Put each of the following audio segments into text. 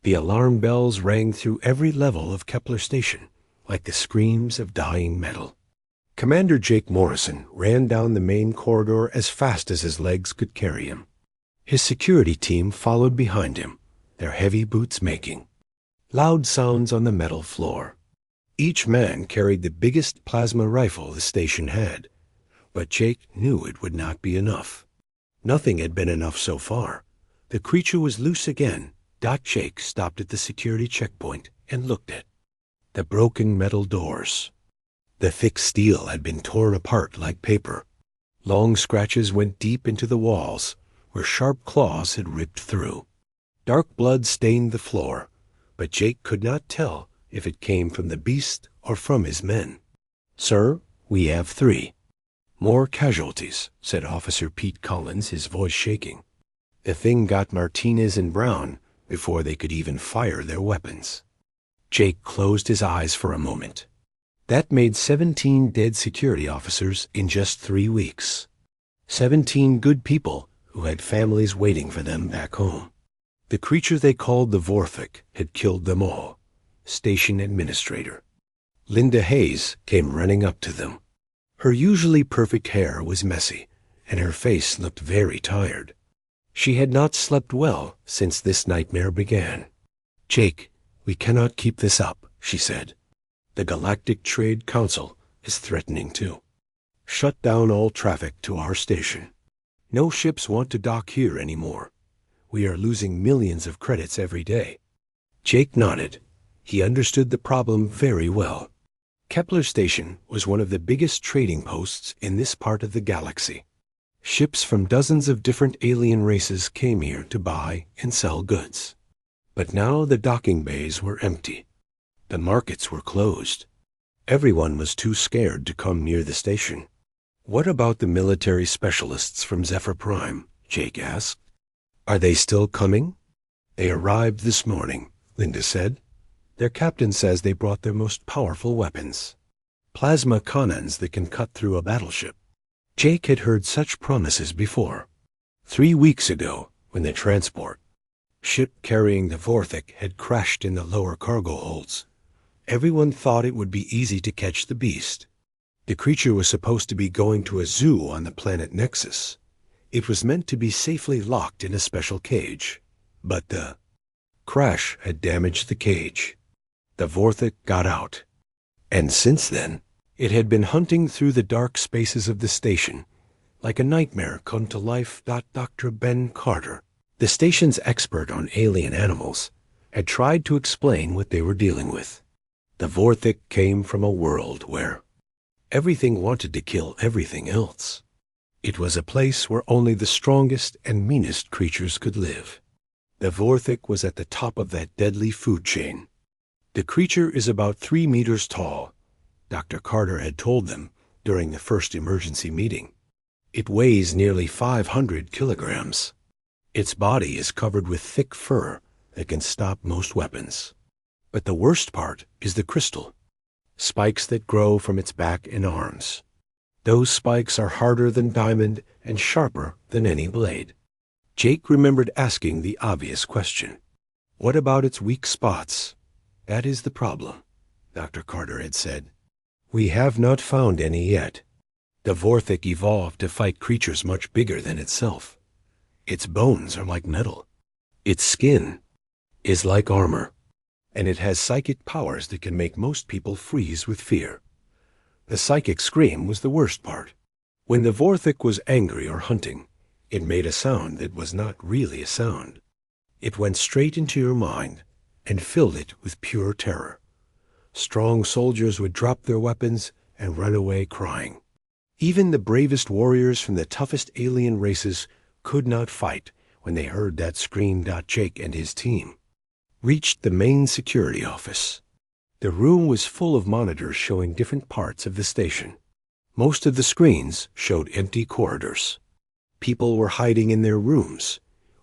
The alarm bells rang through every level of Kepler Station, like the screams of dying metal. Commander Jake Morrison ran down the main corridor as fast as his legs could carry him. His security team followed behind him, their heavy boots making loud sounds on the metal floor. Each man carried the biggest plasma rifle the station had, but Jake knew it would not be enough. Nothing had been enough so far. The creature was loose again. Jake stopped at the security checkpoint and looked at the broken metal doors. The thick steel had been torn apart like paper. Long scratches went deep into the walls, where sharp claws had ripped through. Dark blood stained the floor, but Jake could not tell if it came from the beast or from his men. "Sir, we have 3. "More casualties," said Officer Pete Collins, his voice shaking. "The thing got Martinez and Brown before they could even fire their weapons." Jake closed his eyes for a moment. That made 17 dead security officers in just 3 weeks. 17 good people who had families waiting for them back home. The creature they called the Vorthik had killed them all. Station administrator Linda Hayes came running up to them. Her usually perfect hair was messy, and her face looked very tired. She had not slept well since this nightmare began. "Jake, we cannot keep this up," she said. "The Galactic Trade Council is threatening to shut down all traffic to our station. No ships want to dock here anymore. We are losing millions of credits every day." Jake nodded. He understood the problem very well. Kepler Station was one of the biggest trading posts in this part of the galaxy. Ships from dozens of different alien races came here to buy and sell goods. But now the docking bays were empty. The markets were closed. Everyone was too scared to come near the station. "What about the military specialists from Zephyr Prime?" Jake asked. "Are they still coming?" "They arrived this morning," Linda said. "Their captain says they brought their most powerful weapons. Plasma cannons that can cut through a battleship." Jake had heard such promises before. 3 weeks ago, when the transport ship carrying the Vorthik had crashed in the lower cargo holds, everyone thought it would be easy to catch the beast. The creature was supposed to be going to a zoo on the planet Nexus. It was meant to be safely locked in a special cage, but the crash had damaged the cage. The Vorthik got out, and since then it had been hunting through the dark spaces of the station, like a nightmare come to life. Dr. Ben Carter, the station's expert on alien animals, had tried to explain what they were dealing with. The Vorthik came from a world where everything wanted to kill everything else. It was a place where only the strongest and meanest creatures could live. The Vorthik was at the top of that deadly food chain. "The creature is about 3 meters tall," Dr. Carter had told them during the first emergency meeting. "It weighs nearly 500 kilograms. Its body is covered with thick fur that can stop most weapons. But the worst part is the crystal, spikes that grow from its back and arms. Those spikes are harder than diamond and sharper than any blade." Jake remembered asking the obvious question. "What about its weak spots?" "That is the problem," Dr. Carter had said. "We have not found any yet. The Vorthik evolved to fight creatures much bigger than itself. Its bones are like metal. Its skin is like armor. And it has psychic powers that can make most people freeze with fear." The psychic scream was the worst part. When the Vorthik was angry or hunting, it made a sound that was not really a sound. It went straight into your mind and filled it with pure terror. Strong soldiers would drop their weapons and run away crying. Even the bravest warriors from the toughest alien races could not fight when they heard that scream. Jake and his team reached the main security office. The room was full of monitors showing different parts of the station. Most of the screens showed empty corridors. People were hiding in their rooms,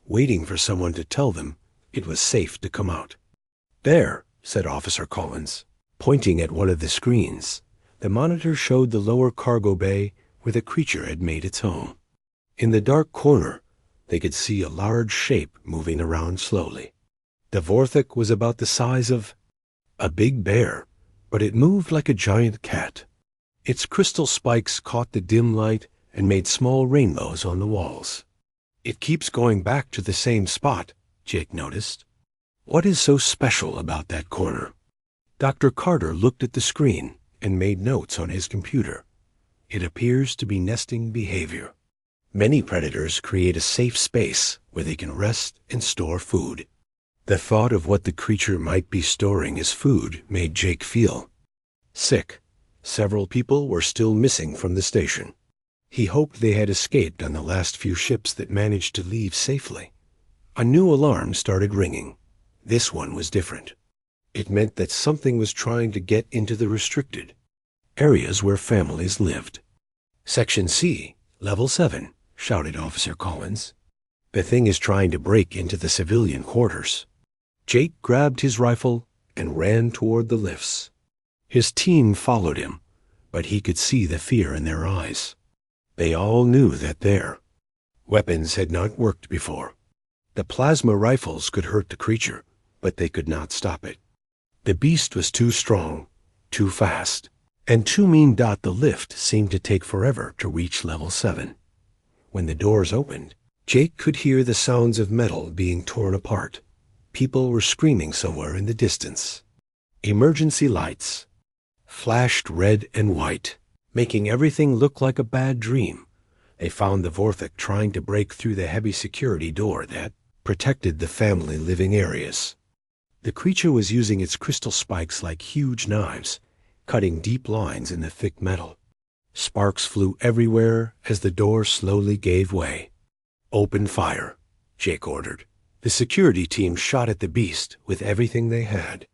waiting for someone to tell them it was safe to come out. "There," said Officer Collins, pointing at one of the screens. The monitor showed the lower cargo bay where the creature had made its home. In the dark corner, they could see a large shape moving around slowly. The Vorthik was about the size of a big bear, but it moved like a giant cat. Its crystal spikes caught the dim light and made small rainbows on the walls. It keeps going back to the same spot, Jake noticed. What is so special about that corner? Dr. Carter looked at the screen and made notes on his computer. It appears to be nesting behavior. Many predators create a safe space where they can rest and store food. The thought of what the creature might be storing as food made Jake feel sick. Several people were still missing from the station. He hoped they had escaped on the last few ships that managed to leave safely. A new alarm started ringing. This one was different. It meant that something was trying to get into the restricted areas where families lived. Section C, Level 7, shouted Officer Collins. The thing is trying to break into the civilian quarters. Jake grabbed his rifle and ran toward the lifts. His team followed him, but he could see the fear in their eyes. They all knew that their weapons had not worked before. The plasma rifles could hurt the creature, but they could not stop it. The beast was too strong, too fast, and too mean. The lift seemed to take forever to reach Level 7. When the doors opened, Jake could hear the sounds of metal being torn apart. People were screaming somewhere in the distance. Emergency lights flashed red and white, making everything look like a bad dream. They found the Vorthik trying to break through the heavy security door that protected the family living areas. The creature was using its crystal spikes like huge knives, cutting deep lines in the thick metal. Sparks flew everywhere as the door slowly gave way. "Open fire," Jake ordered. The security team shot at the beast with everything they had.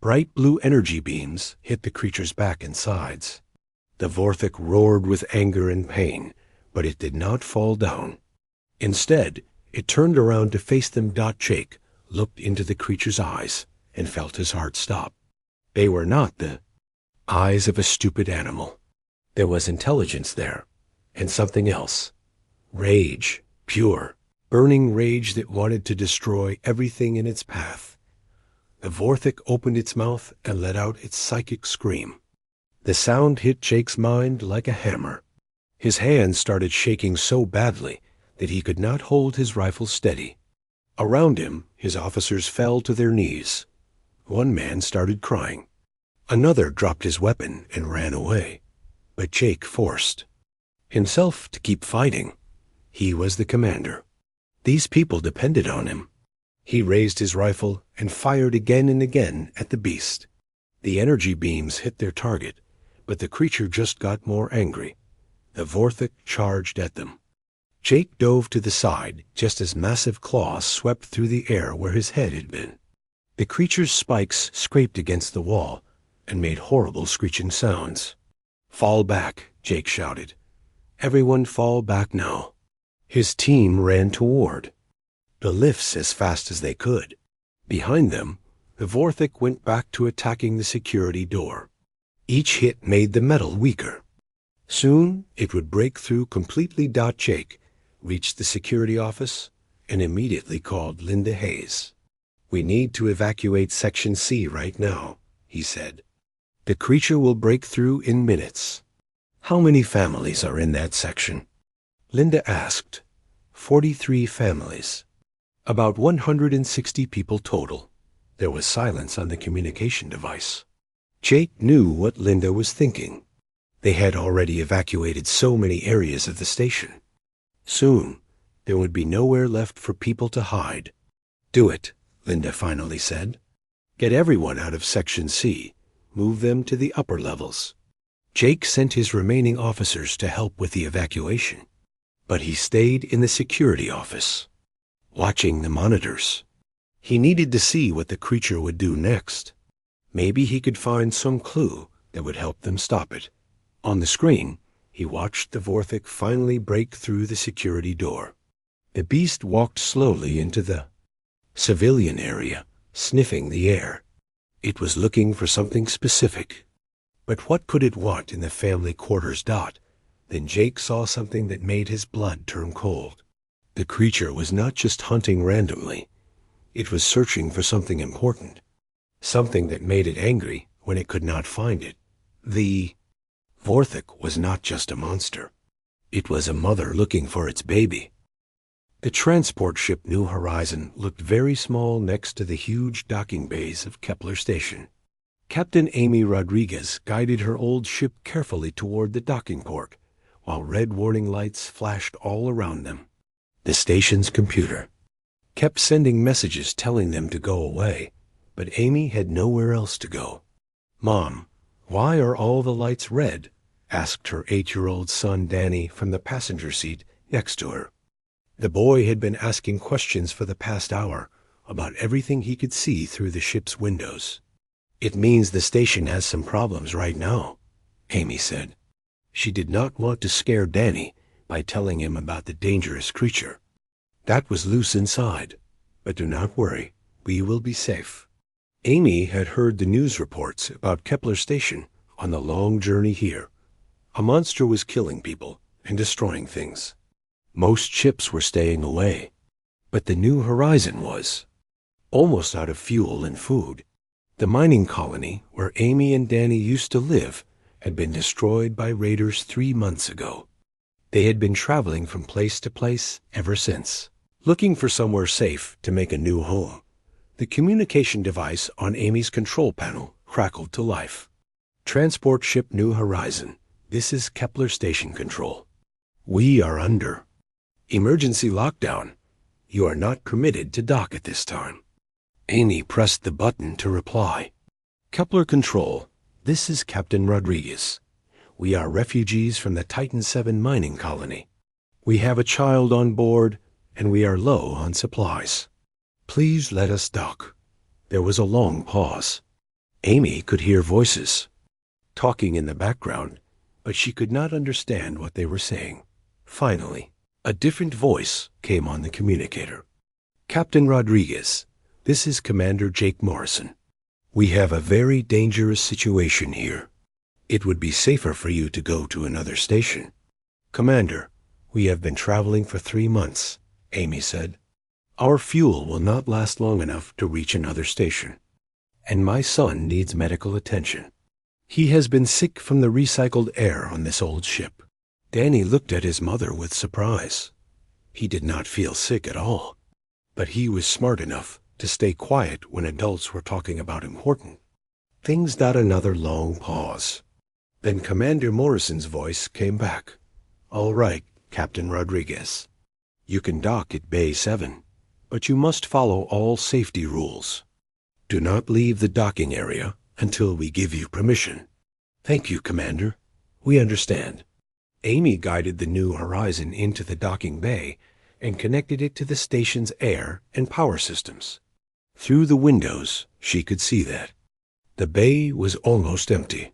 Bright blue energy beams hit the creature's back and sides. The Vorthik roared with anger and pain, but it did not fall down. Instead, it turned around to face them. Jake looked into the creature's eyes and felt his heart stop. They were not the eyes of a stupid animal. There was intelligence there, and something else. Rage, pure, burning rage that wanted to destroy everything in its path. The Vorthik opened its mouth and let out its psychic scream. The sound hit Jake's mind like a hammer. His hands started shaking so badly that he could not hold his rifle steady. Around him, his officers fell to their knees. One man started crying. Another dropped his weapon and ran away. But Jake forced himself to keep fighting. He was the commander. These people depended on him. He raised his rifle and fired again and again at the beast. The energy beams hit their target, but the creature just got more angry. The Vorthik charged at them. Jake dove to the side just as massive claws swept through the air where his head had been. The creature's spikes scraped against the wall and made horrible screeching sounds. "Fall back," Jake shouted. "Everyone fall back now." His team ran toward the lifts as fast as they could. Behind them, the Vorthik went back to attacking the security door. Each hit made the metal weaker. Soon it would break through completely. Jake reached the security office and immediately called Linda Hayes. "We need to evacuate Section C right now," he said. "The creature will break through in minutes." "How many families are in that section?" Linda asked. 43 families. About 160 people total. There was silence on the communication device. Jake knew what Linda was thinking. They had already evacuated so many areas of the station. Soon, there would be nowhere left for people to hide. "Do it," Linda finally said. "Get everyone out of Section C. Move them to the upper levels." Jake sent his remaining officers to help with the evacuation, but he stayed in the security office, watching the monitors. He needed to see what the creature would do next. Maybe he could find some clue that would help them stop it. On the screen, he watched the Vorthik finally break through the security door. The beast walked slowly into the civilian area, sniffing the air. It was looking for something specific. But what could it want in the family quarters? Then Jake saw something that made his blood turn cold. The creature was not just hunting randomly. It was searching for something important, something that made it angry when it could not find it. The Vorthik was not just a monster. It was a mother looking for its baby. The transport ship New Horizon looked very small next to the huge docking bays of Kepler Station. Captain Amy Rodriguez guided her old ship carefully toward the docking port, while red warning lights flashed all around them. The station's computer kept sending messages telling them to go away, but Amy had nowhere else to go. "Mom, why are all the lights red?" asked her 8-year-old son Danny from the passenger seat next to her. The boy had been asking questions for the past hour about everything he could see through the ship's windows. "It means the station has some problems right now," Amy said. She did not want to scare Danny by telling him about the dangerous creature that was loose inside. "But do not worry, we will be safe." Amy had heard the news reports about Kepler Station on the long journey here. A monster was killing people and destroying things. Most ships were staying away, but the New Horizon was almost out of fuel and food. The mining colony where Amy and Danny used to live had been destroyed by raiders 3 months ago. They had been traveling from place to place ever since, looking for somewhere safe to make a new home. The communication device on Amy's control panel crackled to life. "Transport ship New Horizon, this is Kepler Station Control. We are under emergency lockdown. You are not permitted to dock at this time." Amy pressed the button to reply. "Kepler Control, this is Captain Rodriguez. We are refugees from the Titan 7 mining colony. We have a child on board, and we are low on supplies. Please let us dock." There was a long pause. Amy could hear voices talking in the background, but she could not understand what they were saying. Finally, a different voice came on the communicator. "Captain Rodriguez, this is Commander Jake Morrison. We have a very dangerous situation here. It would be safer for you to go to another station." "Commander, we have been traveling for 3 months," Amy said. "Our fuel will not last long enough to reach another station, and my son needs medical attention. He has been sick from the recycled air on this old ship." Danny looked at his mother with surprise. He did not feel sick at all, but he was smart enough to stay quiet when adults were talking about important things. Another long pause. Then Commander Morrison's voice came back. "All right, Captain Rodriguez. You can dock at Bay 7, but you must follow all safety rules. Do not leave the docking area until we give you permission." "Thank you, Commander. We understand." Amy guided the New Horizon into the docking bay and connected it to the station's air and power systems. Through the windows, she could see that the bay was almost empty.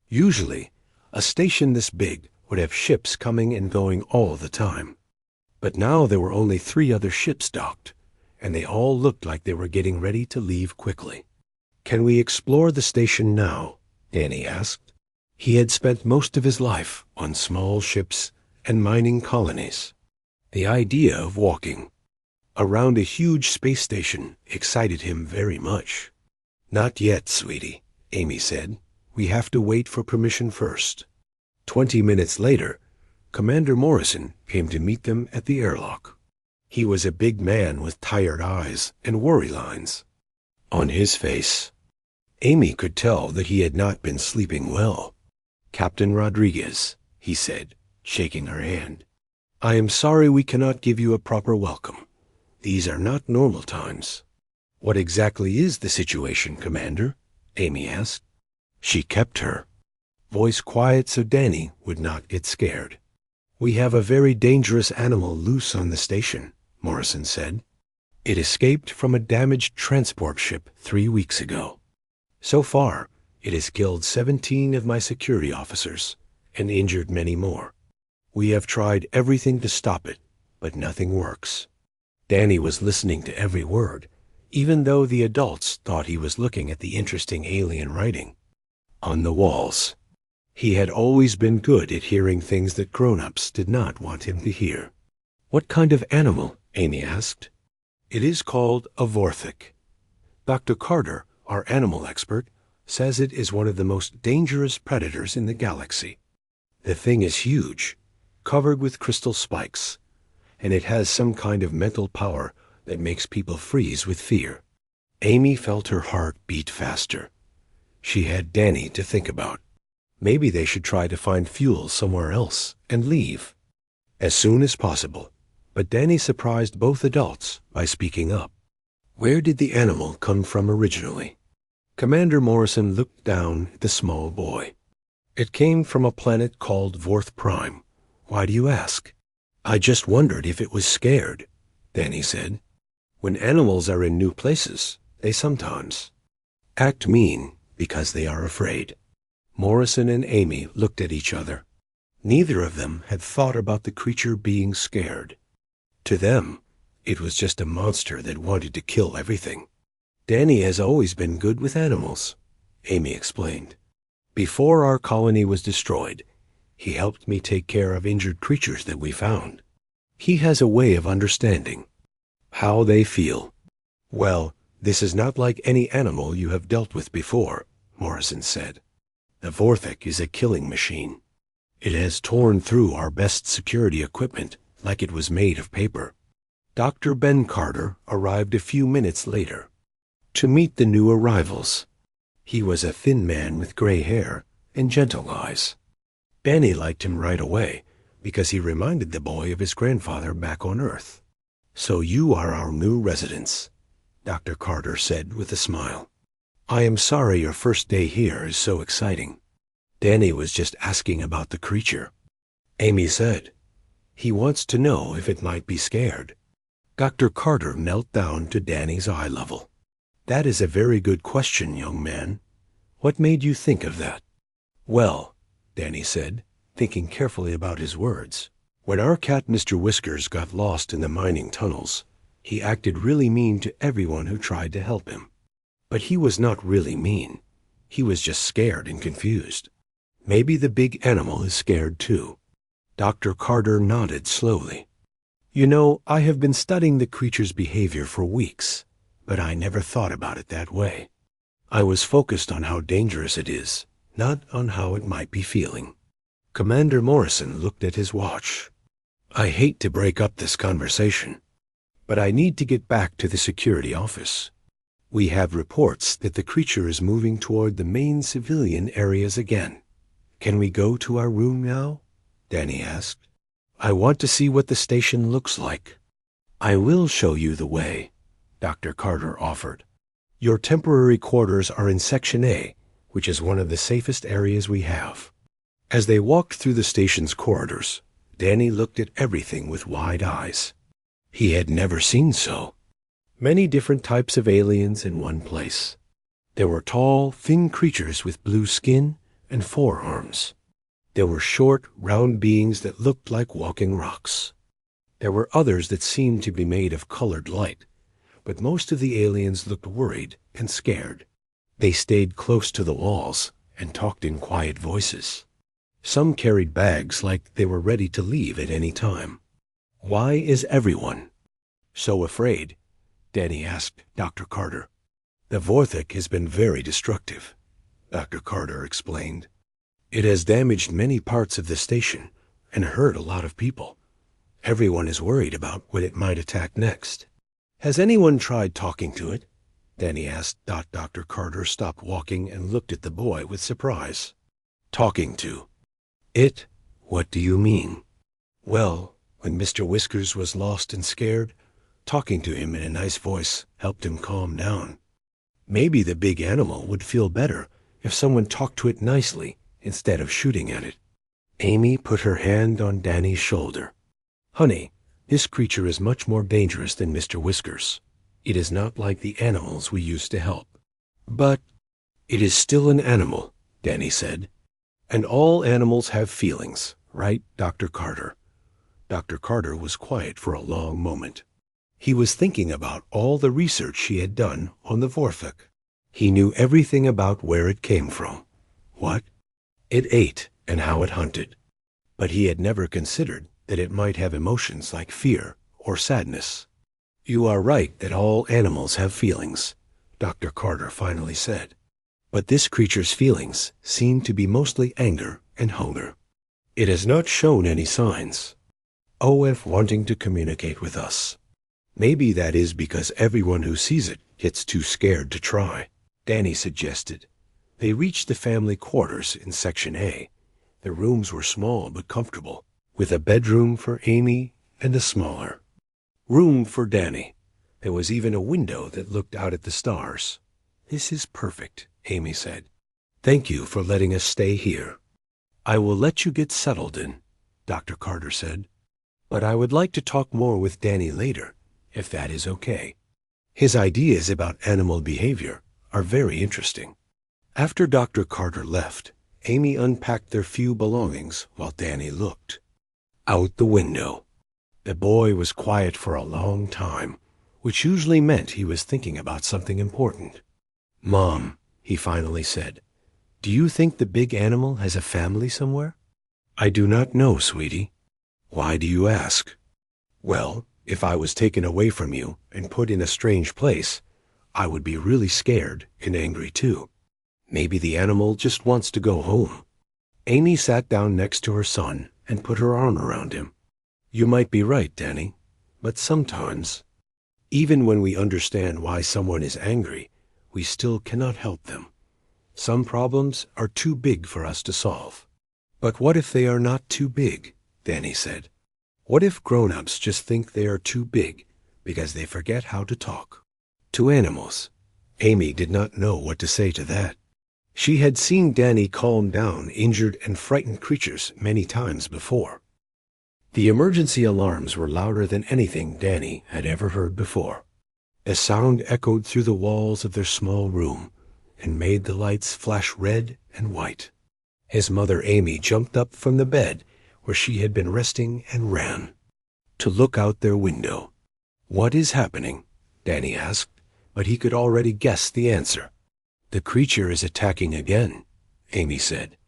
Usually, a station this big would have ships coming and going all the time. But now there were only 3 other ships docked, and they all looked like they were getting ready to leave quickly. "Can we explore the station now?" Danny asked. He had spent most of his life on small ships and mining colonies. The idea of walking around a huge space station excited him very much. "Not yet, sweetie," Amy said. "We have to wait for permission first." 20 minutes later, Commander Morrison came to meet them at the airlock. He was a big man with tired eyes and worry lines on his face. Amy could tell that he had not been sleeping well. "Captain Rodriguez," he said, shaking her hand. "I am sorry we cannot give you a proper welcome. These are not normal times." "What exactly is the situation, Commander?" Amy asked. She kept her voice quiet so Danny would not get scared. "We have a very dangerous animal loose on the station," Morrison said. "It escaped from a damaged transport ship 3 weeks ago. So far, it has killed 17 of my security officers and injured many more. We have tried everything to stop it, but nothing works." Danny was listening to every word, even though the adults thought he was looking at the interesting alien writing on the walls. He had always been good at hearing things that grown-ups did not want him to hear. "What kind of animal?" Amy asked. It is called a vorthik. Dr. Carter, our animal expert, says it is one of the most dangerous predators in the galaxy. The thing is huge, covered with crystal spikes, and it has some kind of mental power that makes people freeze with fear. Amy felt her heart beat faster. She had Danny to think about. Maybe they should try to find fuel somewhere else and leave as soon as possible. But Danny surprised both adults by speaking up. Where did the animal come from originally? Commander Morrison looked down at the small boy. It came from a planet called Vorth Prime. Why do you ask? I just wondered if it was scared, Danny said. When animals are in new places, they sometimes act mean because they are afraid. Morrison and Amy looked at each other. Neither of them had thought about the creature being scared. To them, it was just a monster that wanted to kill everything. Danny has always been good with animals, Amy explained. Before our colony was destroyed, he helped me take care of injured creatures that we found. He has a way of understanding how they feel. Well, this is not like any animal you have dealt with before, Morrison said. The vorthik is a killing machine. It has torn through our best security equipment like it was made of paper. Dr. Ben Carter arrived a few minutes later to meet the new arrivals. He was a thin man with gray hair and gentle eyes. Danny liked him right away because he reminded the boy of his grandfather back on Earth. So you are our new residents, Dr. Carter said with a smile. I am sorry your first day here is so exciting. Danny was just asking about the creature. Amy said, he wants to know if it might be scared. Dr. Carter knelt down to Danny's eye level. That is a very good question, young man. What made you think of that? Well, Danny said, thinking carefully about his words. When our cat Mr. Whiskers got lost in the mining tunnels, he acted really mean to everyone who tried to help him. But he was not really mean. He was just scared and confused. Maybe the big animal is scared too. Dr. Carter nodded slowly. You know, I have been studying the creature's behavior for weeks, but I never thought about it that way. I was focused on how dangerous it is, not on how it might be feeling. Commander Morrison looked at his watch. I hate to break up this conversation, but I need to get back to the security office. We have reports that the creature is moving toward the main civilian areas again. Can we go to our room now? Danny asked. I want to see what the station looks like. I will show you the way, Dr. Carter offered. Your temporary quarters are in Section A, which is one of the safest areas we have. As they walked through the station's corridors, Danny looked at everything with wide eyes. He had never seen so. Many different types of aliens in one place. There were tall, thin creatures with blue skin and forearms. There were short, round beings that looked like walking rocks. There were others that seemed to be made of colored light, but most of the aliens looked worried and scared. They stayed close to the walls and talked in quiet voices. Some carried bags like they were ready to leave at any time. Why is everyone so afraid? Danny asked Dr. Carter. The vorthik has been very destructive, Dr. Carter explained. It has damaged many parts of the station and hurt a lot of people. Everyone is worried about what it might attack next. Has anyone tried talking to it? Danny asked. Dr. Carter stopped walking and looked at the boy with surprise. Talking to it? What do you mean? Well, when Mr. Whiskers was lost and scared, talking to him in a nice voice helped him calm down. Maybe the big animal would feel better if someone talked to it nicely instead of shooting at it. Amy put her hand on Danny's shoulder. Honey, this creature is much more dangerous than Mr. Whiskers. It is not like the animals we used to help. But it is still an animal, Danny said. And all animals have feelings, right, Dr. Carter? Dr. Carter was quiet for a long moment. He was thinking about all the research he had done on the vorthik. He knew everything about where it came from, what it ate, and how it hunted. But he had never considered that it might have emotions like fear or sadness. You are right that all animals have feelings, Dr. Carter finally said. But this creature's feelings seem to be mostly anger and hunger. It has not shown any signs of wanting to communicate with us. Maybe that is because everyone who sees it gets too scared to try, Danny suggested. They reached the family quarters in Section A. The rooms were small but comfortable, with a bedroom for Amy and a smaller room for Danny. There was even a window that looked out at the stars. This is perfect, Amy said. Thank you for letting us stay here. I will let you get settled in, Dr. Carter said. But I would like to talk more with Danny later, if that is okay. His ideas about animal behavior are very interesting. After Dr. Carter left, Amy unpacked their few belongings while Danny looked out the window. The boy was quiet for a long time, which usually meant he was thinking about something important. Mom, he finally said, do you think the big animal has a family somewhere? I do not know, sweetie. Why do you ask? Well, if I was taken away from you and put in a strange place, I would be really scared and angry too. Maybe the animal just wants to go home. Amy sat down next to her son and put her arm around him. You might be right, Danny, but sometimes, even when we understand why someone is angry, we still cannot help them. Some problems are too big for us to solve. But what if they are not too big? Danny said. What if grown-ups just think they are too big because they forget how to talk to animals? Amy did not know what to say to that. She had seen Danny calm down injured and frightened creatures many times before. The emergency alarms were louder than anything Danny had ever heard before. A sound echoed through the walls of their small room and made the lights flash red and white. His mother Amy jumped up from the bed where she had been resting and ran to look out their window. What is happening? Danny asked, but he could already guess the answer. The creature is attacking again, Amy said.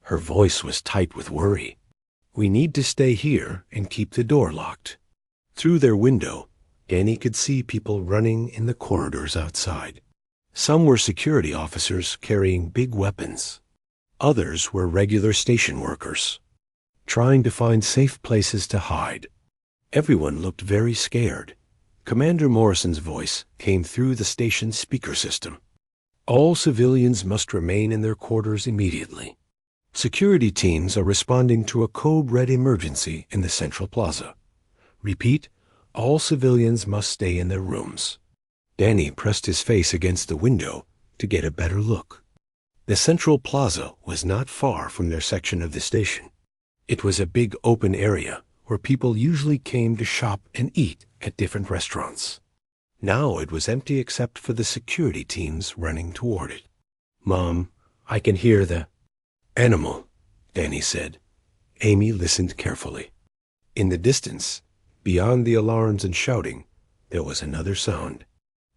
Her voice was tight with worry. We need to stay here and keep the door locked. Through their window, Danny could see people running in the corridors outside. Some were security officers carrying big weapons. Others were regular station workers, trying to find safe places to hide. Everyone looked very scared. Commander Morrison's voice came through the station's speaker system. All civilians must remain in their quarters immediately. Security teams are responding to a code-red emergency in the Central Plaza. Repeat, all civilians must stay in their rooms. Danny pressed his face against the window to get a better look. The Central Plaza was not far from their section of the station. It was a big open area where people usually came to shop and eat at different restaurants. Now it was empty except for the security teams running toward it. Mom, I can hear the animal, Danny said. Amy listened carefully. In the distance, beyond the alarms and shouting, there was another sound.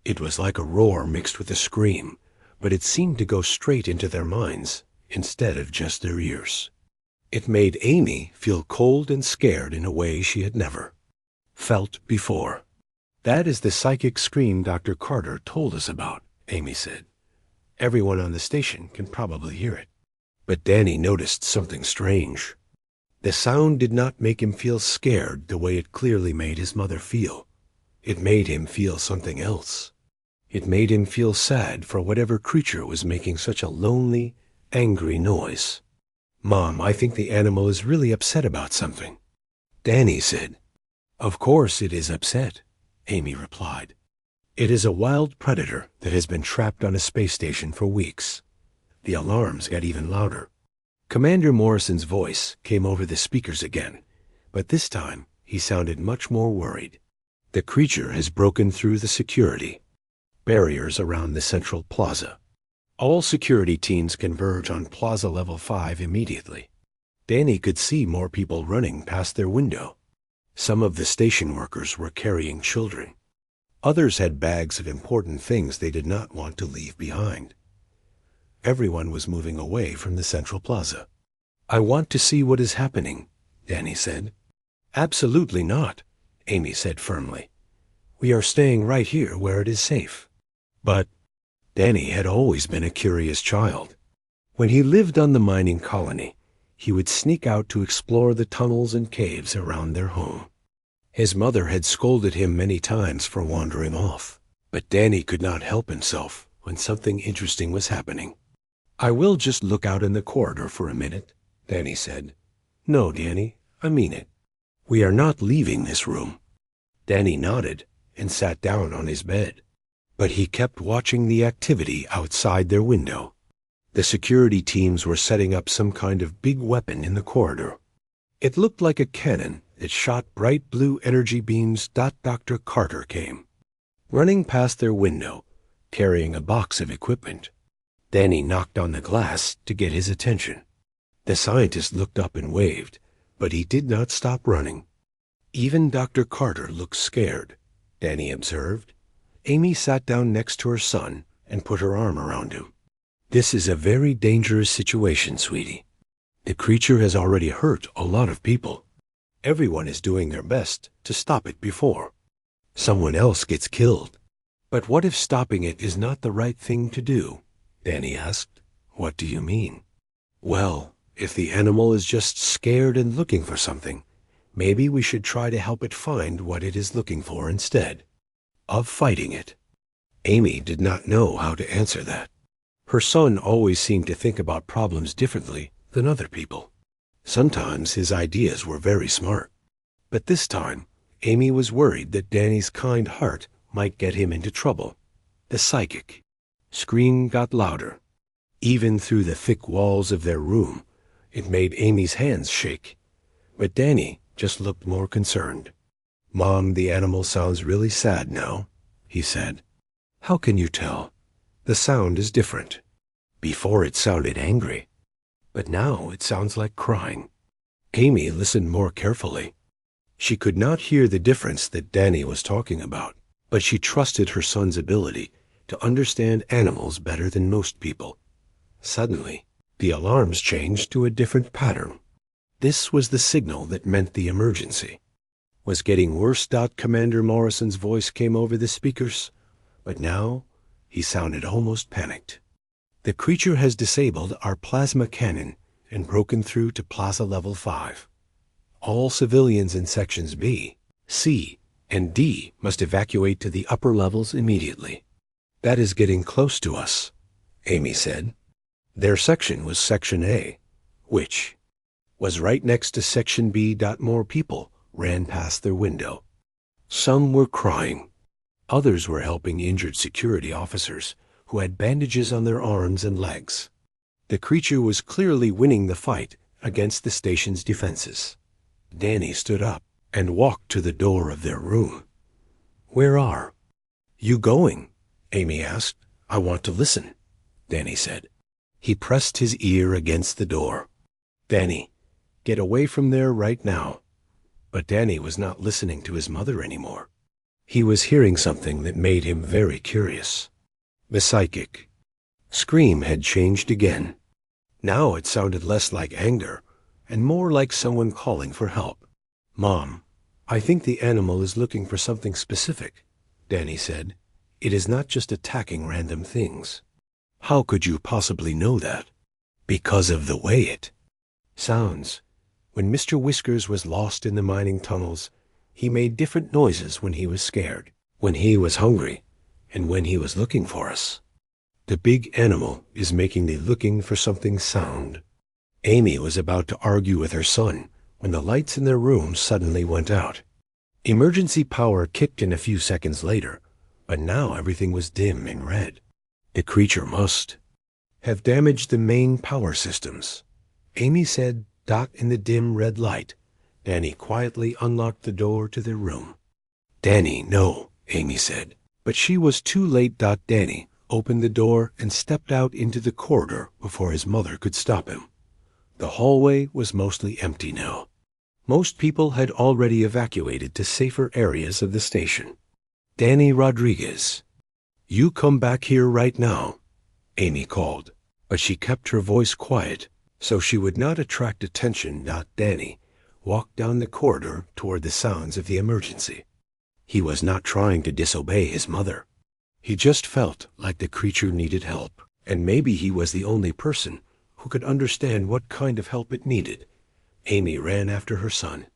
It was like a roar mixed with a scream, but it seemed to go straight into their minds instead of just their ears. It made Amy feel cold and scared in a way she had never felt before. That is the psychic scream Dr. Carter told us about, Amy said. Everyone on the station can probably hear it. But Danny noticed something strange. The sound did not make him feel scared the way it clearly made his mother feel. It made him feel something else. It made him feel sad for whatever creature was making such a lonely, angry noise. Mom, I think the animal is really upset about something, Danny said. Of course it is upset, Amy replied. It is a wild predator that has been trapped on a space station for weeks. The alarms got even louder. Commander Morrison's voice came over the speakers again, but this time he sounded much more worried. The creature has broken through the security barriers around the Central Plaza. All security teams converge on Plaza Level 5 immediately. Danny could see more people running past their window. Some of the station workers were carrying children. Others had bags of important things they did not want to leave behind. Everyone was moving away from the Central Plaza. I want to see what is happening, Danny said. Absolutely not, Amy said firmly. We are staying right here where it is safe. But Danny had always been a curious child. When he lived on the mining colony, he would sneak out to explore the tunnels and caves around their home. His mother had scolded him many times for wandering off, but Danny could not help himself when something interesting was happening. "I will just look out in the corridor for a minute," Danny said. "No, Danny, I mean it. We are not leaving this room." Danny nodded and sat down on his bed, but he kept watching the activity outside their window. The security teams were setting up some kind of big weapon in the corridor. It looked like a cannon that shot bright blue energy beams. Dr. Carter came, running past their window, carrying a box of equipment. Danny knocked on the glass to get his attention. The scientist looked up and waved, but he did not stop running. Even Dr. Carter looked scared, Danny observed. Amy sat down next to her son and put her arm around him. "This is a very dangerous situation, sweetie. The creature has already hurt a lot of people. Everyone is doing their best to stop it before someone else gets killed." "But what if stopping it is not the right thing to do?" Danny asked. "What do you mean?" "Well, if the animal is just scared and looking for something, maybe we should try to help it find what it is looking for instead of fighting it." Amy did not know how to answer that. Her son always seemed to think about problems differently than other people. Sometimes his ideas were very smart, but this time Amy was worried that Danny's kind heart might get him into trouble. The psychic scream got louder. Even through the thick walls of their room, it made Amy's hands shake. But Danny just looked more concerned. "Mom, the animal sounds really sad now," he said. "How can you tell? The sound is different. Before it sounded angry, but now it sounds like crying." Amy listened more carefully. She could not hear the difference that Danny was talking about, but she trusted her son's ability to understand animals better than most people. Suddenly, the alarms changed to a different pattern. This was the signal that meant the emergency was getting worse. Commander Morrison's voice came over the speakers, but now he sounded almost panicked. "The creature has disabled our plasma cannon and broken through to Plaza Level 5. All civilians in Sections B, C, and D must evacuate to the upper levels immediately." "That is getting close to us," Amy said. Their section was Section A, which was right next to Section B. More people ran past their window. Some were crying. Others were helping injured security officers who had bandages on their arms and legs. The creature was clearly winning the fight against the station's defenses. Danny stood up and walked to the door of their room. "Where are you going?" Amy asked. "I want to listen," Danny said. He pressed his ear against the door. "Danny, get away from there right now." But Danny was not listening to his mother anymore. He was hearing something that made him very curious. The psychic scream had changed again. Now it sounded less like anger and more like someone calling for help. "Mom, I think the animal is looking for something specific," Danny said. "It is not just attacking random things." "How could you possibly know that?" "Because of the way it sounds. When Mr. Whiskers was lost in the mining tunnels, he made different noises when he was scared, when he was hungry, and when he was looking for us. The big animal is making the looking for something sound." Amy was about to argue with her son when the lights in their room suddenly went out. Emergency power kicked in a few seconds later, but now everything was dim and red. The creature must have damaged the main power systems, Amy said. In the dim red light, Danny quietly unlocked the door to their room. "Danny, no," Amy said, but she was too late. Danny opened the door and stepped out into the corridor before his mother could stop him. The hallway was mostly empty now. Most people had already evacuated to safer areas of the station. "Danny Rodriguez, you come back here right now," Amy called, but she kept her voice quiet so she would not attract attention. Danny walked down the corridor toward the sounds of the emergency. He was not trying to disobey his mother. He just felt like the creature needed help, and maybe he was the only person who could understand what kind of help it needed. Amy ran after her son.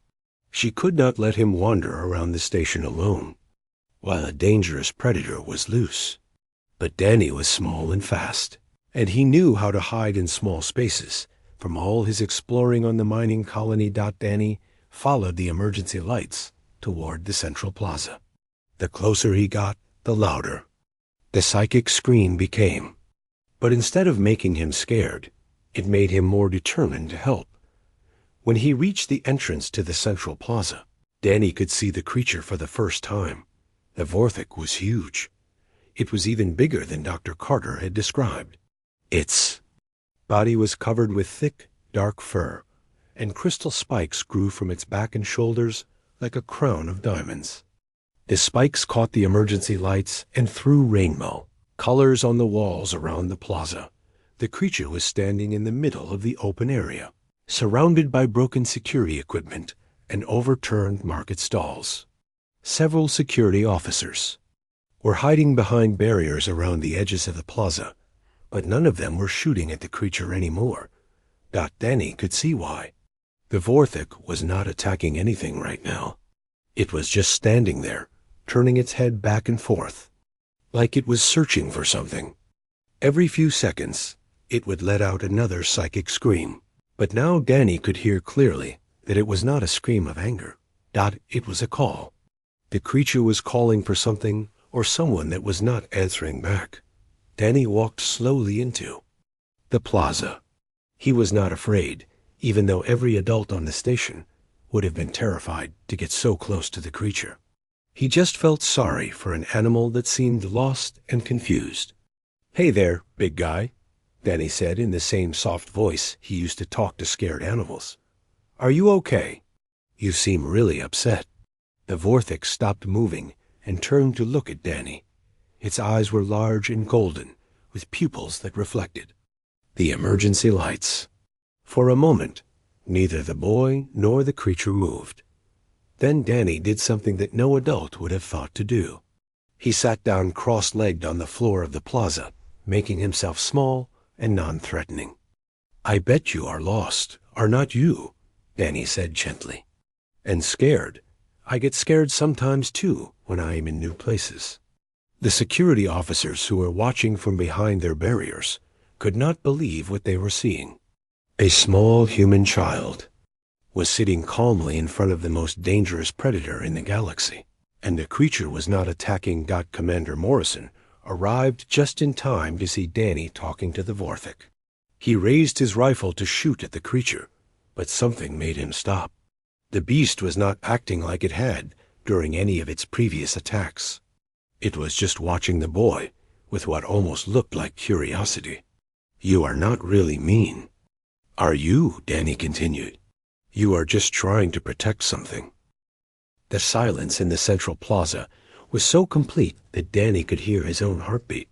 She could not let him wander around the station alone, while a dangerous predator was loose. But Danny was small and fast, and he knew how to hide in small spaces. From all his exploring on the mining colony, Danny followed the emergency lights toward the central plaza. The closer he got, the louder the psychic scream became. But instead of making him scared, it made him more determined to help. When he reached the entrance to the central plaza, Danny could see the creature for the first time. The Vorthik was huge. It was even bigger than Dr. Carter had described. Its body was covered with thick, dark fur, and crystal spikes grew from its back and shoulders like a crown of diamonds. The spikes caught the emergency lights and threw rainbow colors on the walls around the plaza. The creature was standing in the middle of the open area, surrounded by broken security equipment and overturned market stalls. Several security officers were hiding behind barriers around the edges of the plaza, but none of them were shooting at the creature anymore. Danny could see why. The Vorthik was not attacking anything right now. It was just standing there, turning its head back and forth, like it was searching for something. Every few seconds, it would let out another psychic scream. But now Danny could hear clearly that it was not a scream of anger. It was a call. The creature was calling for something or someone that was not answering back. Danny walked slowly into the plaza. He was not afraid, even though every adult on the station would have been terrified to get so close to the creature. He just felt sorry for an animal that seemed lost and confused. "Hey there, big guy," Danny said in the same soft voice he used to talk to scared animals. "Are you okay? You seem really upset." The Vorthik stopped moving and turned to look at Danny. Its eyes were large and golden, with pupils that reflected the emergency lights. For a moment, neither the boy nor the creature moved. Then Danny did something that no adult would have thought to do. He sat down cross-legged on the floor of the plaza, making himself small and non-threatening. "I bet you are lost, are not you?" Danny said gently. "And scared. I get scared sometimes too when I am in new places." The security officers who were watching from behind their barriers could not believe what they were seeing. A small human child was sitting calmly in front of the most dangerous predator in the galaxy, and the creature was not attacking. Commander Morrison arrived just in time to see Danny talking to the Vorthik. He raised his rifle to shoot at the creature, but something made him stop. The beast was not acting like it had during any of its previous attacks. It was just watching the boy with what almost looked like curiosity. "You are not really mean, are you?" Danny continued. "You are just trying to protect something." The silence in the central plaza was so complete that Danny could hear his own heartbeat.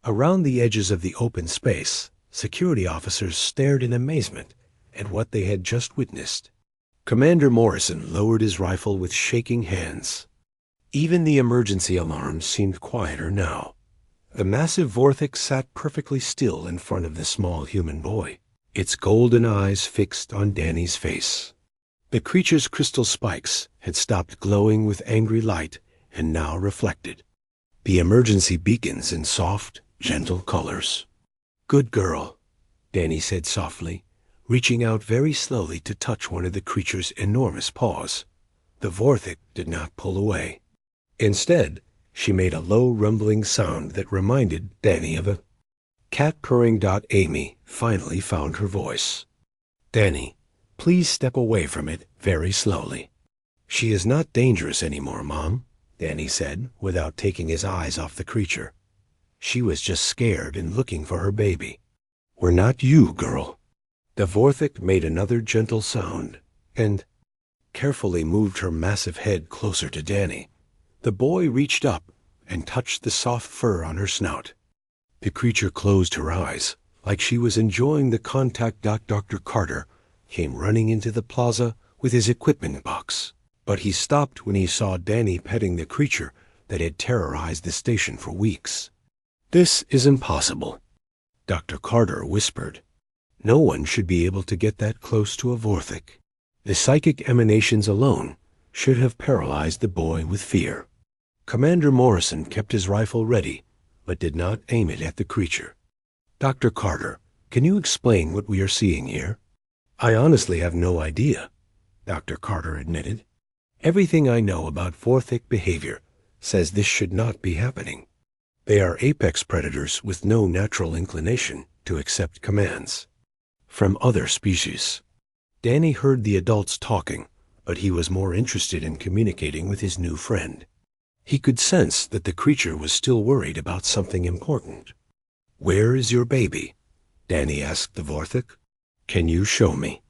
Around the edges of the open space, security officers stared in amazement at what they had just witnessed. Commander Morrison lowered his rifle with shaking hands. Even the emergency alarms seemed quieter now. The massive Vorthik sat perfectly still in front of the small human boy, its golden eyes fixed on Danny's face. The creature's crystal spikes had stopped glowing with angry light and now reflected the emergency beacons in soft, gentle colors. "Good girl," Danny said softly, reaching out very slowly to touch one of the creature's enormous paws. The Vorthik did not pull away. Instead, she made a low rumbling sound that reminded Danny of a cat purring. Amy finally found her voice. "Danny, please step away from it very slowly." "She is not dangerous anymore, Mom," Danny said without taking his eyes off the creature. "She was just scared and looking for her baby. We're not you, girl." The Vorthik made another gentle sound and carefully moved her massive head closer to Danny. The boy reached up and touched the soft fur on her snout. The creature closed her eyes, like she was enjoying the contact. Dr. Carter came running into the plaza with his equipment box. But he stopped when he saw Danny petting the creature that had terrorized the station for weeks. "This is impossible," Dr. Carter whispered. "No one should be able to get that close to a Vorthik. The psychic emanations alone should have paralyzed the boy with fear." Commander Morrison kept his rifle ready, but did not aim it at the creature. "Dr. Carter, can you explain what we are seeing here?" "I honestly have no idea," Dr. Carter admitted. "Everything I know about Vorthik behavior says this should not be happening. They are apex predators with no natural inclination to accept commands from other species." Danny heard the adults talking, but he was more interested in communicating with his new friend. He could sense that the creature was still worried about something important. "Where is your baby?" Danny asked the Vorthik. "Can you show me?"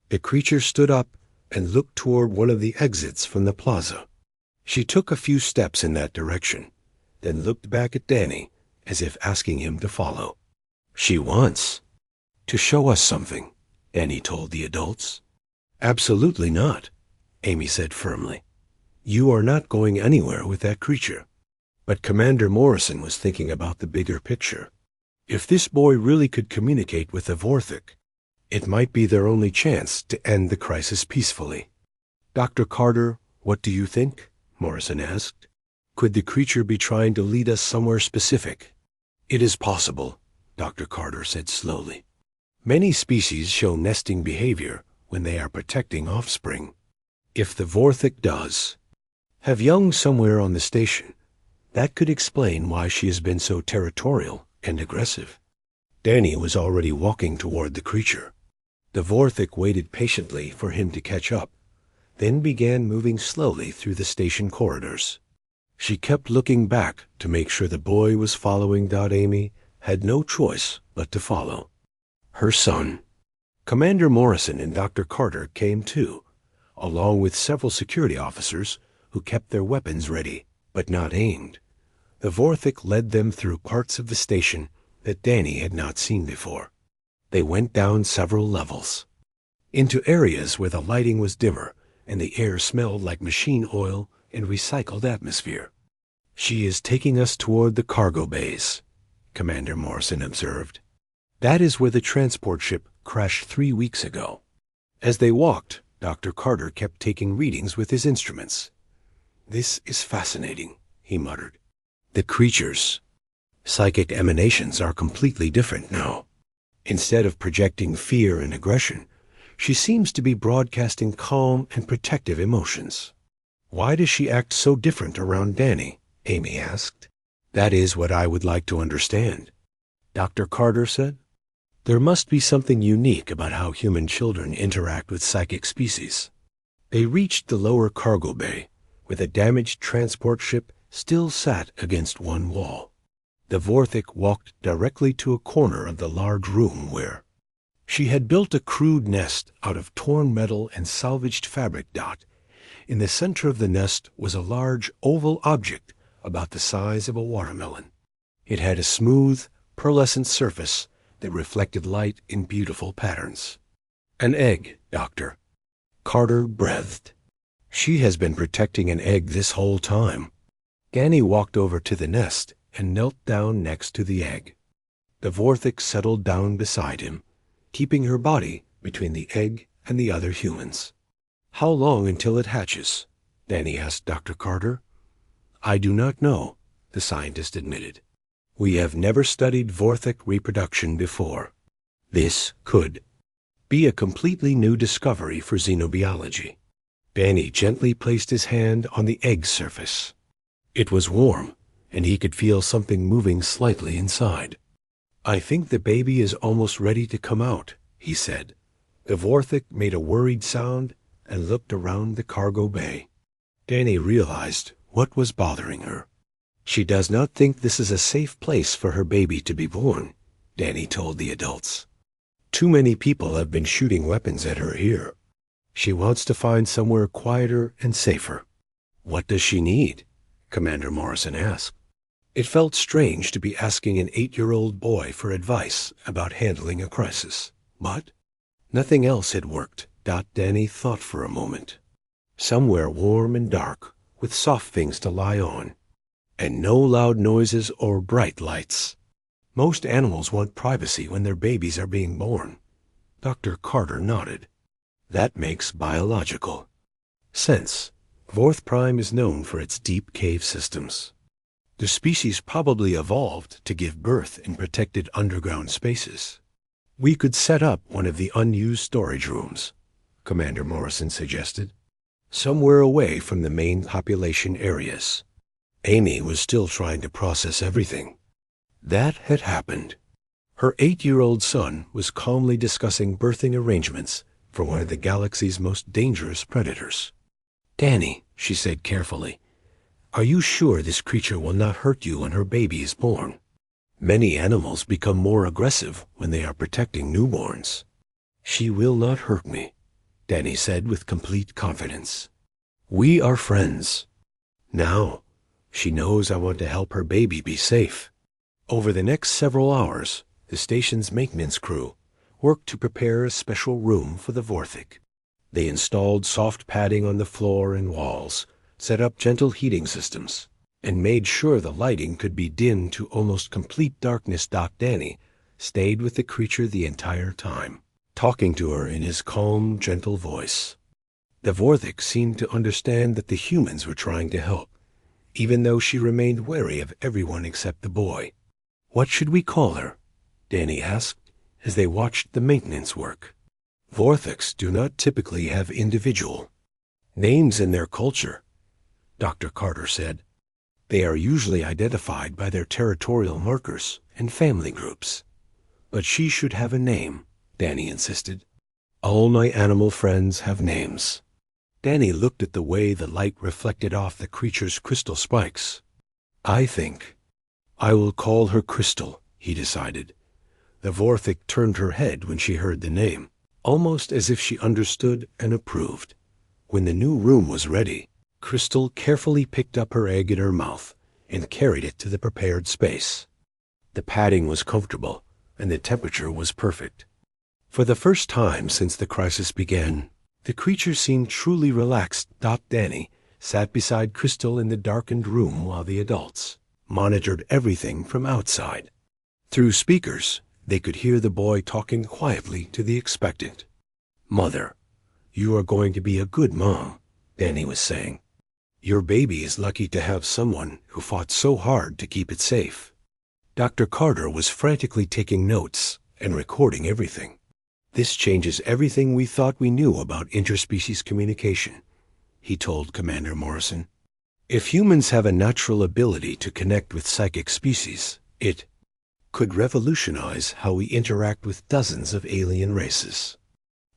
The creature stood up and looked toward one of the exits from the plaza. She took a few steps in that direction, then looked back at Danny as if asking him to follow. "She wants to show us something," Danny told the adults. "Absolutely not," Amy said firmly. "You are not going anywhere with that creature." But Commander Morrison was thinking about the bigger picture. If this boy really could communicate with the Vorthik, it might be their only chance to end the crisis peacefully. "Dr. Carter, what do you think?" Morrison asked. "Could the creature be trying to lead us somewhere specific?" "It is possible," Dr. Carter said slowly. "Many species show nesting behavior when they are protecting offspring. If the Vorthik does have young somewhere on the station, that could explain why she has been so territorial and aggressive." Danny was already walking toward the creature. The Vorthik waited patiently for him to catch up, then began moving slowly through the station corridors. She kept looking back to make sure the boy was following. Amy had no choice but to follow. Her son. Commander Morrison and Dr. Carter came too, along with several security officers who kept their weapons ready, but not aimed. The Vorthik led them through parts of the station that Danny had not seen before. They went down several levels, into areas where the lighting was dimmer and the air smelled like machine oil and recycled atmosphere. "She is taking us toward the cargo bays," Commander Morrison observed. "That is where the transport ship crashed 3 weeks ago." As they walked, Dr. Carter kept taking readings with his instruments. "This is fascinating," he muttered. "The creatures' psychic emanations are completely different now. Instead of projecting fear and aggression, she seems to be broadcasting calm and protective emotions." "Why does she act so different around Danny?" Amy asked. "That is what I would like to understand," Dr. Carter said. "There must be something unique about how human children interact with psychic species." They reached the lower cargo bay, where the damaged transport ship still sat against one wall. The Vorthik walked directly to a corner of the large room where she had built a crude nest out of torn metal and salvaged fabric. In the center of the nest was a large oval object about the size of a watermelon. It had a smooth, pearlescent surface that reflected light in beautiful patterns. "An egg, Doctor," Carter breathed. "She has been protecting an egg this whole time." Danny walked over to the nest and knelt down next to the egg. The Vorthik settled down beside him, keeping her body between the egg and the other humans. "How long until it hatches?" Danny asked Dr. Carter. "I do not know," the scientist admitted. "We have never studied Vorthik reproduction before. This could be a completely new discovery for xenobiology." Danny gently placed his hand on the egg's surface. It was warm, and he could feel something moving slightly inside. "I think the baby is almost ready to come out," he said. The Vorthik made a worried sound and looked around the cargo bay. Danny realized what was bothering her. "She does not think this is a safe place for her baby to be born," Danny told the adults. "Too many people have been shooting weapons at her here. She wants to find somewhere quieter and safer." "What does she need?" Commander Morrison asked. It felt strange to be asking an 8-year-old boy for advice about handling a crisis, but nothing else had worked. Danny thought for a moment. Somewhere warm and dark, with soft things to lie on, and no loud noises or bright lights. Most animals want privacy when their babies are being born. Dr. Carter nodded. That makes biological sense. Vorth Prime is known for its deep cave systems. The species probably evolved to give birth in protected underground spaces. We could set up one of the unused storage rooms, Commander Morrison suggested, somewhere away from the main population areas. Amy was still trying to process everything. That had happened. Her 8-year-old son was calmly discussing birthing arrangements for one of the galaxy's most dangerous predators. "Danny," she said carefully, "are you sure this creature will not hurt you when her baby is born? Many animals become more aggressive when they are protecting newborns." "She will not hurt me," Danny said with complete confidence. "We are friends. Now, she knows I want to help her baby be safe." Over the next several hours, the station's maintenance crew worked to prepare a special room for the Vorthic. They installed soft padding on the floor and walls, set up gentle heating systems, and made sure the lighting could be dimmed to almost complete darkness. Doc Danny stayed with the creature the entire time, talking to her in his calm, gentle voice. The Vorthic seemed to understand that the humans were trying to help, even though she remained wary of everyone except the boy. "What should we call her?" Danny asked as they watched the maintenance work. "Vorthics do not typically have individual names in their culture," Dr. Carter said. "They are usually identified by their territorial markers and family groups." "But she should have a name," Danny insisted. "All my animal friends have names." Danny looked at the way the light reflected off the creature's crystal spikes. "I think I will call her Crystal," he decided. The Vorthic turned her head when she heard the name, almost as if she understood and approved. When the new room was ready, Crystal carefully picked up her egg in her mouth and carried it to the prepared space. The padding was comfortable, and the temperature was perfect. For the first time since the crisis began, the creature seemed truly relaxed. Doc Danny sat beside Crystal in the darkened room while the adults monitored everything from outside. Through speakers, they could hear the boy talking quietly to the expectant. "Mother, you are going to be a good mom," Danny was saying. "Your baby is lucky to have someone who fought so hard to keep it safe." Dr. Carter was frantically taking notes and recording everything. "This changes everything we thought we knew about interspecies communication," he told Commander Morrison. "If humans have a natural ability to connect with psychic species, it could revolutionize how we interact with dozens of alien races."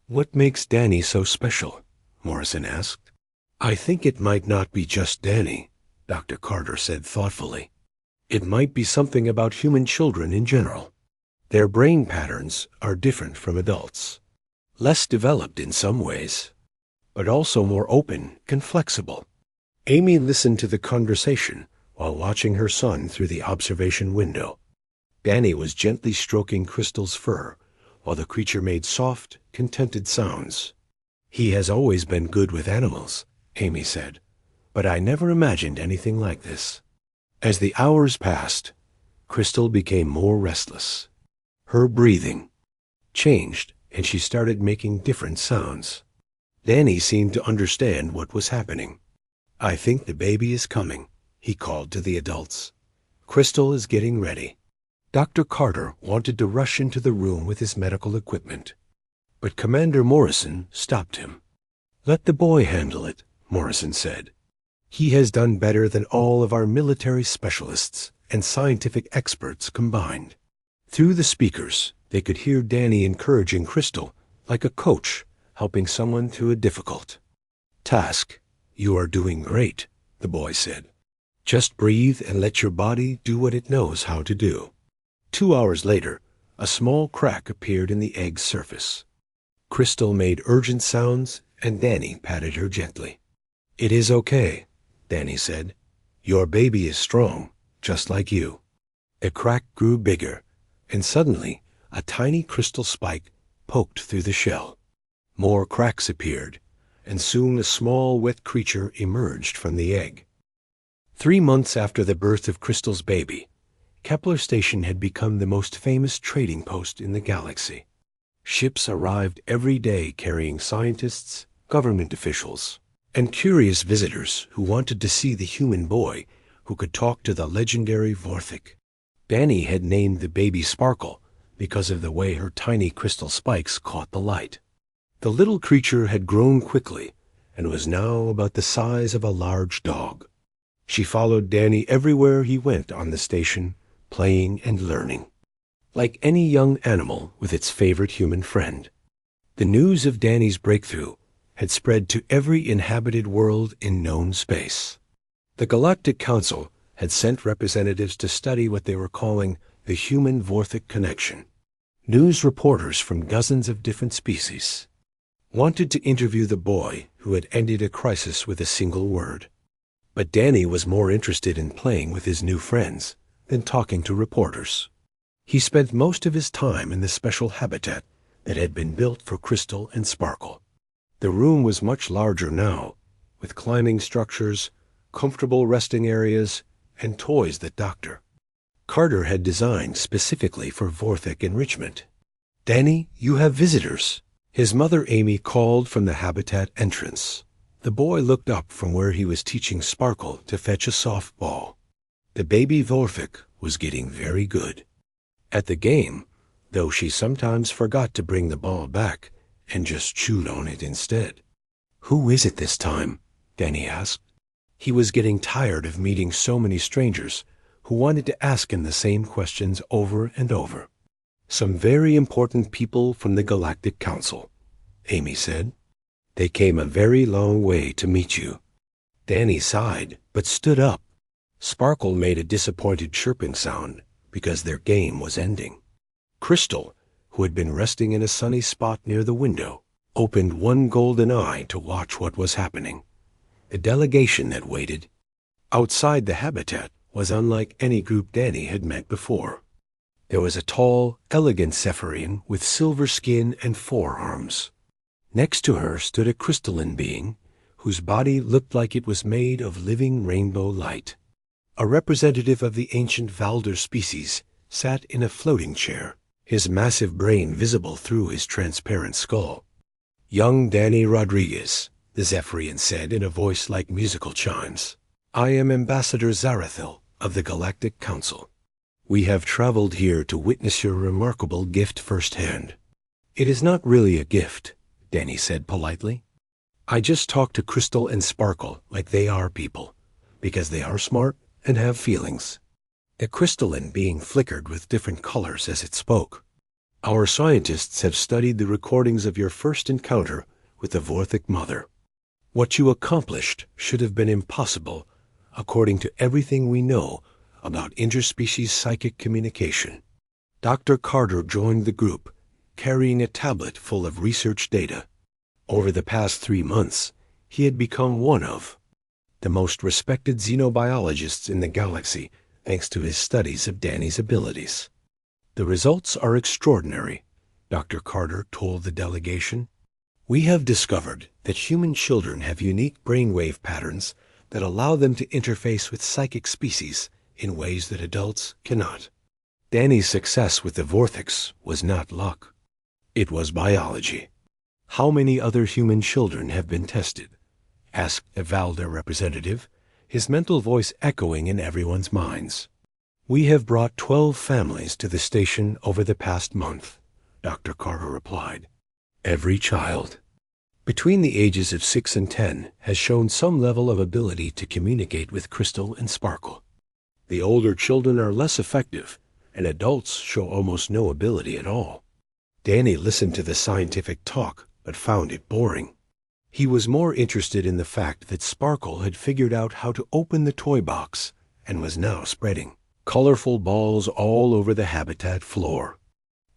"What makes Danny so special?" Morrison asked. "I think it might not be just Danny," Dr. Carter said thoughtfully. "It might be something about human children in general. Their brain patterns are different from adults, less developed in some ways, but also more open and flexible." Amy listened to the conversation while watching her son through the observation window. Danny was gently stroking Crystal's fur while the creature made soft, contented sounds. "He has always been good with animals," Amy said, "but I never imagined anything like this." As the hours passed, Crystal became more restless. Her breathing changed, and she started making different sounds. Danny seemed to understand what was happening. "I think the baby is coming," he called to the adults. "Crystal is getting ready." Dr. Carter wanted to rush into the room with his medical equipment, but Commander Morrison stopped him. "Let the boy handle it," Morrison said. "He has done better than all of our military specialists and scientific experts combined." Through the speakers, they could hear Danny encouraging Crystal like a coach helping someone through a difficult task. "You are doing great," the boy said. "Just breathe and let your body do what it knows how to do." 2 hours later, a small crack appeared in the egg's surface. Crystal made urgent sounds, and Danny patted her gently. "It is okay," Danny said. "Your baby is strong, just like you." The crack grew bigger, and suddenly a tiny crystal spike poked through the shell. More cracks appeared, and soon a small, wet creature emerged from the egg. 3 months after the birth of Crystal's baby, Kepler Station had become the most famous trading post in the galaxy. Ships arrived every day carrying scientists, government officials, and curious visitors who wanted to see the human boy who could talk to the legendary Vorthik. Danny had named the baby Sparkle because of the way her tiny crystal spikes caught the light. The little creature had grown quickly and was now about the size of a large dog. She followed Danny everywhere he went on the station, playing and learning. Like any young animal with its favorite human friend, the news of Danny's breakthrough had spread to every inhabited world in known space. The Galactic Council had sent representatives to study what they were calling the human-Vorthik connection. News reporters from dozens of different species wanted to interview the boy who had ended a crisis with a single word. But Danny was more interested in playing with his new friends than talking to reporters. He spent most of his time in the special habitat that had been built for Crystal and Sparkle. The room was much larger now, with climbing structures, comfortable resting areas, and toys that Dr. Carter had designed specifically for Vorthik enrichment. "Danny, you have visitors," his mother Amy called from the habitat entrance. The boy looked up from where he was teaching Sparkle to fetch a softball. The baby Vorthik was getting very good at the game, though she sometimes forgot to bring the ball back and just chewed on it instead. "Who is it this time?" Danny asked. He was getting tired of meeting so many strangers who wanted to ask him the same questions over and over. "Some very important people from the Galactic Council," Amy said. "They came a very long way to meet you." Danny sighed, but stood up. Sparkle made a disappointed chirping sound because their game was ending. Crystal, who had been resting in a sunny spot near the window, opened one golden eye to watch what was happening. The delegation that waited outside the habitat was unlike any group Danny had met before. There was a tall, elegant Cepharian with silver skin and 4 arms. Next to her stood a crystalline being whose body looked like it was made of living rainbow light. A representative of the ancient Valder species sat in a floating chair, his massive brain visible through his transparent skull. "Young Danny Rodriguez," the Zephyrian said in a voice like musical chimes. "I am Ambassador Zarathil of the Galactic Council. We have traveled here to witness your remarkable gift firsthand." "It is not really a gift," Danny said politely. "I just talk to Crystal and Sparkle like they are people, because they are smart and have feelings." The crystalline being flickered with different colors as it spoke. "Our scientists have studied the recordings of your first encounter with the Vorthik mother. What you accomplished should have been impossible, according to everything we know about interspecies psychic communication." Dr. Carter joined the group, carrying a tablet full of research data. Over the past 3 months, he had become one of the most respected xenobiologists in the galaxy, thanks to his studies of Danny's abilities. "The results are extraordinary," Dr. Carter told the delegation. "We have discovered that human children have unique brainwave patterns that allow them to interface with psychic species in ways that adults cannot." Danny's success with the Vorthiks was not luck. It was biology. "How many other human children have been tested?" asked a Valda representative, his mental voice echoing in everyone's minds. "We have brought 12 families to the station over the past month," Dr. Carter replied. "Every child between the ages of 6 and 10 has shown some level of ability to communicate with Crystal and Sparkle. The older children are less effective, and adults show almost no ability at all." Danny listened to the scientific talk, but found it boring. He was more interested in the fact that Sparkle had figured out how to open the toy box and was now spreading colorful balls all over the habitat floor.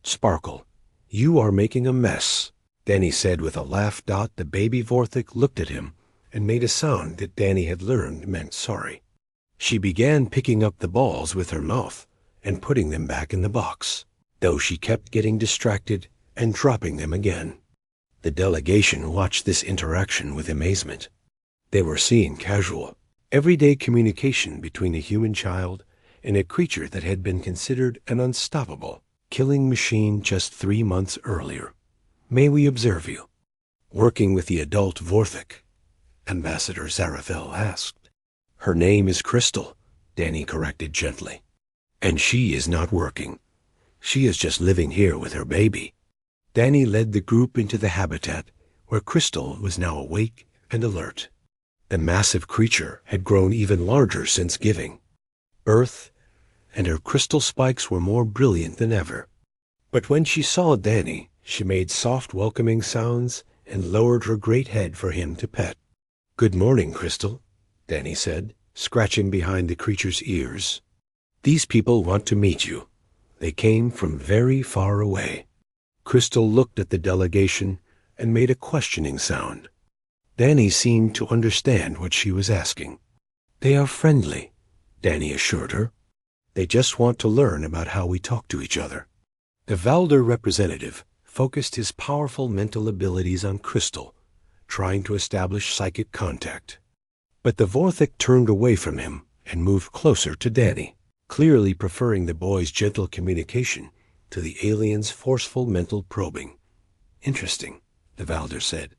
"Sparkle, you are making a mess," Danny said with a laugh. The baby Vorthik looked at him and made a sound that Danny had learned meant sorry. She began picking up the balls with her mouth and putting them back in the box, though she kept getting distracted and dropping them again. The delegation watched this interaction with amazement. They were seeing casual, everyday communication between a human child and a creature that had been considered an unstoppable killing machine just 3 months earlier. "May we observe you?" "Working with the adult Vorthik," Ambassador Zarafel asked. "Her name is Crystal," Danny corrected gently. "And she is not working. She is just living here with her baby." Danny led the group into the habitat where Crystal was now awake and alert. The massive creature had grown even larger since giving birth, and her crystal spikes were more brilliant than ever. But when she saw Danny, she made soft welcoming sounds and lowered her great head for him to pet. "Good morning, Crystal," Danny said, scratching behind the creature's ears. "These people want to meet you. They came from very far away." Crystal looked at the delegation and made a questioning sound. Danny seemed to understand what she was asking. "They are friendly," Danny assured her. "They just want to learn about how we talk to each other." The Valder representative focused his powerful mental abilities on Crystal, trying to establish psychic contact. But the Vorthik turned away from him and moved closer to Danny, clearly preferring the boy's gentle communication to the alien's forceful mental probing. "Interesting," the Valder said.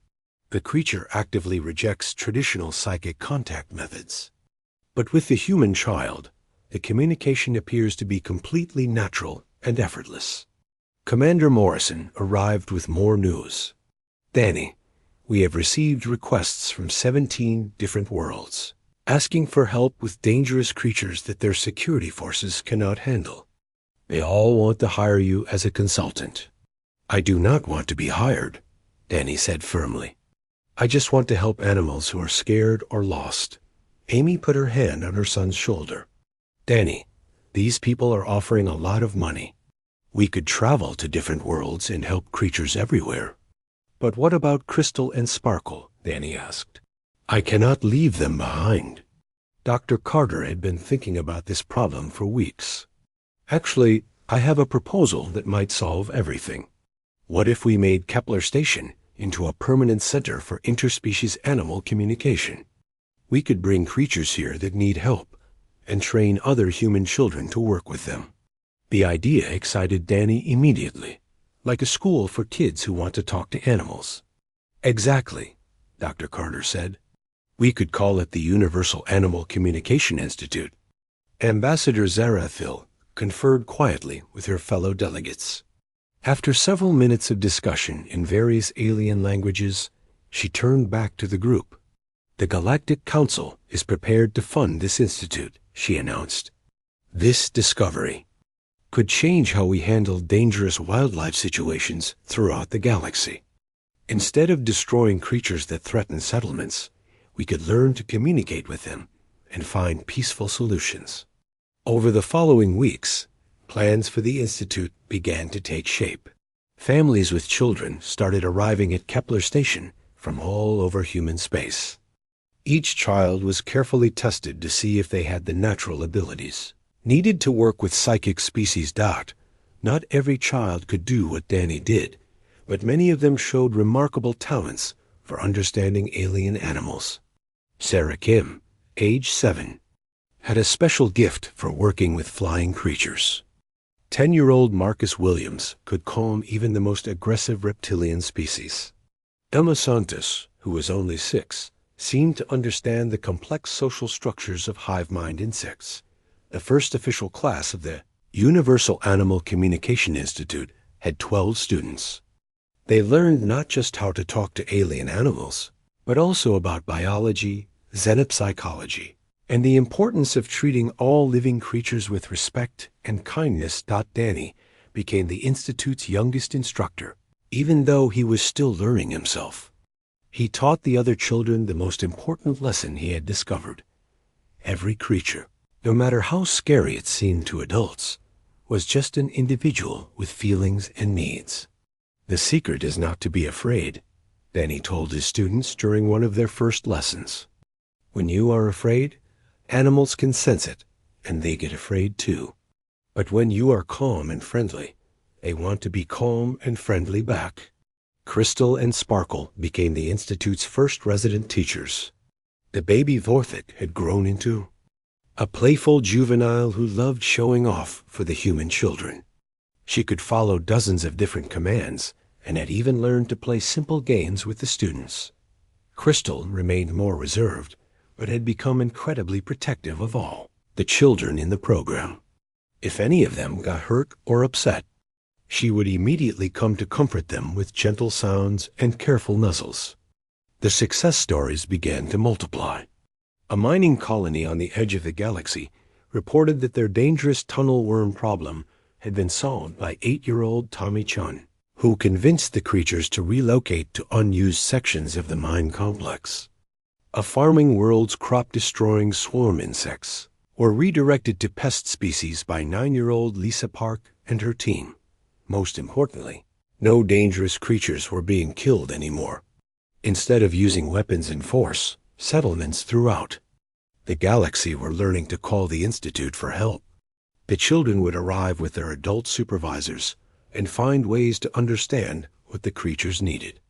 "The creature actively rejects traditional psychic contact methods. But with the human child, the communication appears to be completely natural and effortless." Commander Morrison arrived with more news. "Danny, we have received requests from 17 different worlds, asking for help with dangerous creatures that their security forces cannot handle. They all want to hire you as a consultant." "I do not want to be hired," Danny said firmly. "I just want to help animals who are scared or lost." Amy put her hand on her son's shoulder. "Danny, these people are offering a lot of money. We could travel to different worlds and help creatures everywhere." "But what about Crystal and Sparkle?" Danny asked. "I cannot leave them behind." Dr. Carter had been thinking about this problem for weeks. "Actually, I have a proposal that might solve everything. What if we made Kepler Station into a permanent center for interspecies animal communication? We could bring creatures here that need help and train other human children to work with them." The idea excited Danny immediately, like a school for kids who want to talk to animals. "Exactly," Dr. Carter said. "We could call it the Universal Animal Communication Institute." Ambassador Zarathil conferred quietly with her fellow delegates. After several minutes of discussion in various alien languages, she turned back to the group. "The Galactic Council is prepared to fund this institute," she announced. "This discovery could change how we handle dangerous wildlife situations throughout the galaxy. Instead of destroying creatures that threaten settlements, we could learn to communicate with them and find peaceful solutions." Over the following weeks, plans for the Institute began to take shape. Families with children started arriving at Kepler Station from all over human space. Each child was carefully tested to see if they had the natural abilities needed to work with psychic species. Not every child could do what Danny did, but many of them showed remarkable talents for understanding alien animals. Sarah Kim, age 7, had a special gift for working with flying creatures. 10-year-old Marcus Williams could calm even the most aggressive reptilian species. Emma Santos, who was only 6, seemed to understand the complex social structures of hive mind insects. The first official class of the Universal Animal Communication Institute had 12 students. They learned not just how to talk to alien animals, but also about biology, xenopsychology, and the importance of treating all living creatures with respect and kindness. Danny became the Institute's youngest instructor, even though he was still learning himself. He taught the other children the most important lesson he had discovered. Every creature, no matter how scary it seemed to adults, was just an individual with feelings and needs. The secret is not to be afraid, Danny told his students during one of their first lessons. When you are afraid, animals can sense it, and they get afraid too. But when you are calm and friendly, they want to be calm and friendly back. Crystal and Sparkle became the Institute's first resident teachers. The baby Vorthik had grown into a playful juvenile who loved showing off for the human children. She could follow dozens of different commands and had even learned to play simple games with the students. Crystal remained more reserved, but had become incredibly protective of all the children in the program. If any of them got hurt or upset, she would immediately come to comfort them with gentle sounds and careful nuzzles. The success stories began to multiply. A mining colony on the edge of the galaxy reported that their dangerous tunnel worm problem had been solved by 8-year-old Tommy Chun, who convinced the creatures to relocate to unused sections of the mine complex. A farming world's crop-destroying swarm insects were redirected to pest species by 9-year-old Lisa Park and her team. Most importantly, no dangerous creatures were being killed anymore. Instead of using weapons and force, settlements throughout the galaxy were learning to call the Institute for help. The children would arrive with their adult supervisors and find ways to understand what the creatures needed.